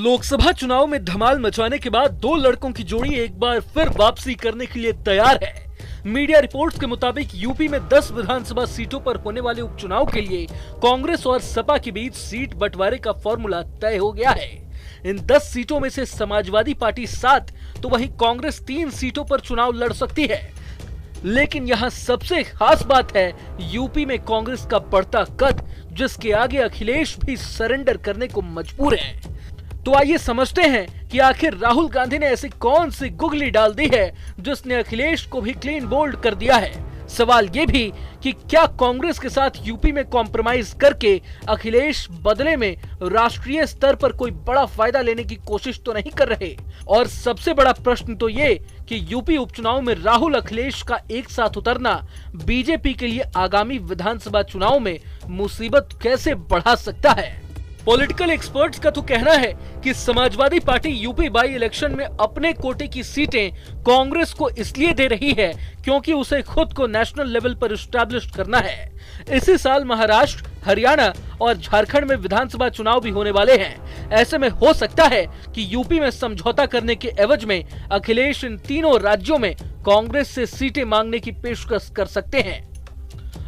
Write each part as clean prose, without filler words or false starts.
लोकसभा चुनाव में धमाल मचाने के बाद दो लड़कों की जोड़ी एक बार फिर वापसी करने के लिए तैयार है। मीडिया रिपोर्ट्स के मुताबिक यूपी में 10 विधानसभा सीटों पर होने वाले उपचुनाव के लिए कांग्रेस और सपा के बीच सीट बंटवारे का फॉर्मूला तय हो गया है। इन 10 सीटों में से समाजवादी पार्टी 7 तो वहीं कांग्रेस 3 सीटों पर चुनाव लड़ सकती है। लेकिन यहाँ सबसे खास बात है यूपी में कांग्रेस का बढ़ता कद, जिसके आगे अखिलेश भी सरेंडर करने को मजबूर है। तो आइए समझते हैं कि आखिर राहुल गांधी ने ऐसी कौन सी गुगली डाल दी है जिसने अखिलेश को भी क्लीन बोल्ड कर दिया है। सवाल ये भी कि क्या कांग्रेस के साथ यूपी में कॉम्प्रोमाइज करके अखिलेश बदले में राष्ट्रीय स्तर पर कोई बड़ा फायदा लेने की कोशिश तो नहीं कर रहे। और सबसे बड़ा प्रश्न तो ये कि यूपी उपचुनाव में राहुल अखिलेश का एक साथ उतरना बीजेपी के लिए आगामी विधानसभा चुनाव में मुसीबत कैसे बढ़ा सकता है। पॉलिटिकल एक्सपर्ट्स का तो कहना है कि Samajwadi party UP by election में अपने कोटे की सीटें कांग्रेस को इसलिए दे रही है क्योंकि उसे खुद को नेशनल लेवल पर एस्टैब्लिश करना है। इसी साल महाराष्ट्र, हरियाणा और झारखंड में विधानसभा चुनाव भी होने वाले हैं। ऐसे में हो सकता है कि यूपी में समझौता करने के एवज में अखिलेश इन तीनों राज्यों में कांग्रेस से सीटें मांगने की पेशकश कर सकते हैं।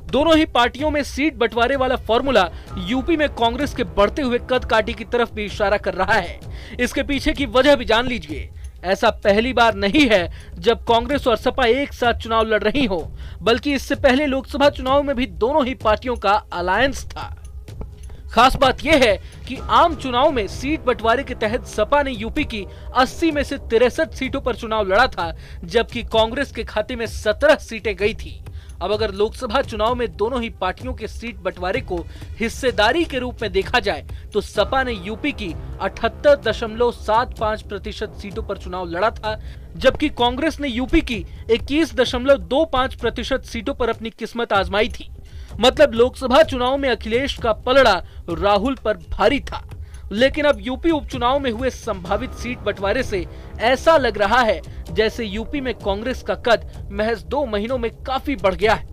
दोनों ही पार्टियों में सीट बंटवारे वाला फॉर्मूला यूपी में कांग्रेस के बढ़ते हुए कद काठी की तरफ भी इशारा कर रहा है। इसके पीछे की वजह भी जान लीजिए। ऐसा पहली बार नहीं है जब कांग्रेस और सपा एक साथ चुनाव लड़ रही हो, बल्कि इससे पहले लोकसभा चुनाव में भी दोनों ही पार्टियों का अलायंस था। खास बात यह है कि आम चुनाव में सीट बंटवारे के तहत सपा ने यूपी की 80 में से 63 सीटों पर चुनाव लड़ा था, जबकि कांग्रेस के खाते में 17 सीटें गई थी। अब अगर लोकसभा चुनाव में दोनों ही पार्टियों के सीट बंटवारे को हिस्सेदारी के रूप में देखा जाए तो सपा ने यूपी की 78.75% सीटों पर चुनाव लड़ा था, जबकि कांग्रेस ने यूपी की 21.25% सीटों पर अपनी किस्मत आजमाई थी। मतलब लोकसभा चुनाव में अखिलेश का पलड़ा राहुल पर भारी था। लेकिन अब यूपी उपचुनाव में हुए संभावित सीट बंटवारे से ऐसा लग रहा है जैसे यूपी में कांग्रेस का कद महज 2 महीनों में काफी बढ़ गया है।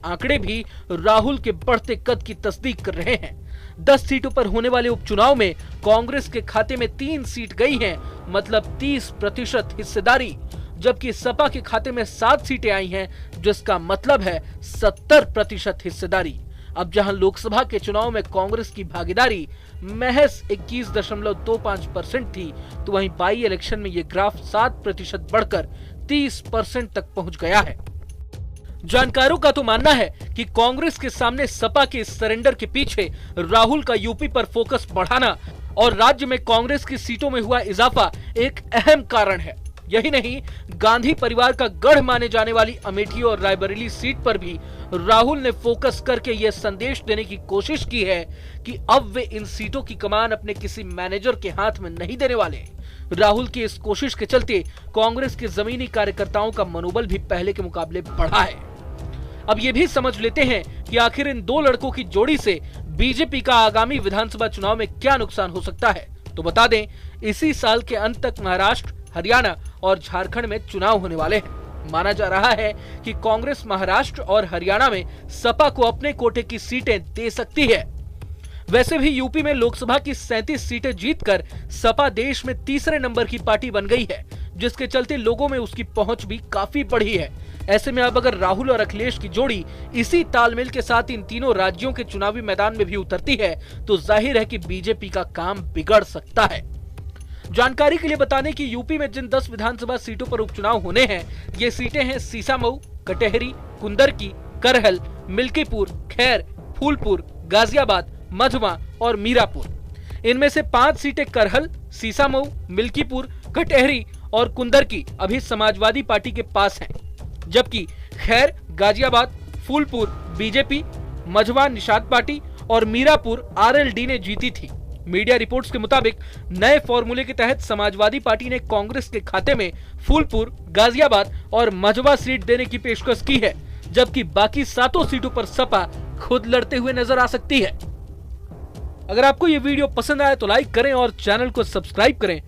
आंकड़े भी राहुल के बढ़ते कद की तस्दीक कर रहे हैं। 10 सीटों पर होने वाले उपचुनाव में कांग्रेस के खाते में 3 सीट गई हैं, मतलब 30% हिस्सेदारी, जबकि सपा के खाते में 7 सीटें आई हैं, जिसका मतलब है 70% हिस्सेदारी। अब जहां लोकसभा के चुनाव में कांग्रेस की भागीदारी महज 21.25% थी, तो वहीं बाई इलेक्शन में ये ग्राफ 7% बढ़कर 30% तक पहुंच गया है। जानकारों का तो मानना है कि कांग्रेस के सामने सपा के सरेंडर के पीछे राहुल का यूपी पर फोकस बढ़ाना और राज्य में कांग्रेस की सीटों में हुआ इजाफा एक अहम कारण है। यही नहीं, गांधी परिवार का गढ़ माने जाने वाली अमेठी और रायबरेली सीट पर भी राहुल ने फोकस करके यह संदेश देने की कोशिश की है कि अब वे इन सीटों की कमान अपने किसी मैनेजर के हाथ में नहीं देने वाले। राहुल की इस कोशिश के चलते कांग्रेस के जमीनी कार्यकर्ताओं का मनोबल भी पहले के मुकाबले बढ़ा है। अब ये भी समझ लेते हैं कि आखिर इन दो लड़कों की जोड़ी से बीजेपी का आगामी विधानसभा चुनाव में क्या नुकसान हो सकता है। तो बता दें, इसी साल के अंत तक महाराष्ट्र, हरियाणा और झारखंड में चुनाव होने वाले हैं। माना जा रहा है कि कांग्रेस महाराष्ट्र और हरियाणा में सपा को अपने कोटे की सीटें दे सकती है। वैसे भी यूपी में लोकसभा की 37 सीटें जीतकर सपा देश में तीसरे नंबर की पार्टी बन गई है, जिसके चलते लोगों में उसकी पहुंच भी काफी बढ़ी है। ऐसे में अब अगर राहुल और अखिलेश की जोड़ी इसी तालमेल के साथ इन तीनों राज्यों के चुनावी मैदान में भी उतरती है तो जाहिर है कि बीजेपी का काम बिगड़ सकता है। जानकारी के लिए बता दें कि यूपी में जिन 10 विधानसभा सीटों पर उपचुनाव होने हैं, ये सीटें हैं सीसामऊ, कटेहरी, कुंदरकी, करहल, मिल्कीपुर, खैर, फूलपुर, गाजियाबाद, मझवा और मीरापुर। इनमें से 5 सीटें करहल, सीसामऊ, मिल्कीपुर, कटेहरी और कुंदरकी अभी समाजवादी पार्टी के पास हैं, जबकि खैर, गाजियाबाद, फूलपुर बीजेपी, मझवा निषाद पार्टी और मीरापुर आरएलडी ने जीती थी। मीडिया रिपोर्ट्स के मुताबिक नए फॉर्मूले के तहत समाजवादी पार्टी ने कांग्रेस के खाते में फूलपुर, गाजियाबाद और मझवा सीट देने की पेशकश की है, जबकि बाकी 7 सीटों पर सपा खुद लड़ते हुए नजर आ सकती है। अगर आपको ये वीडियो पसंद आए तो लाइक करें और चैनल को सब्सक्राइब करें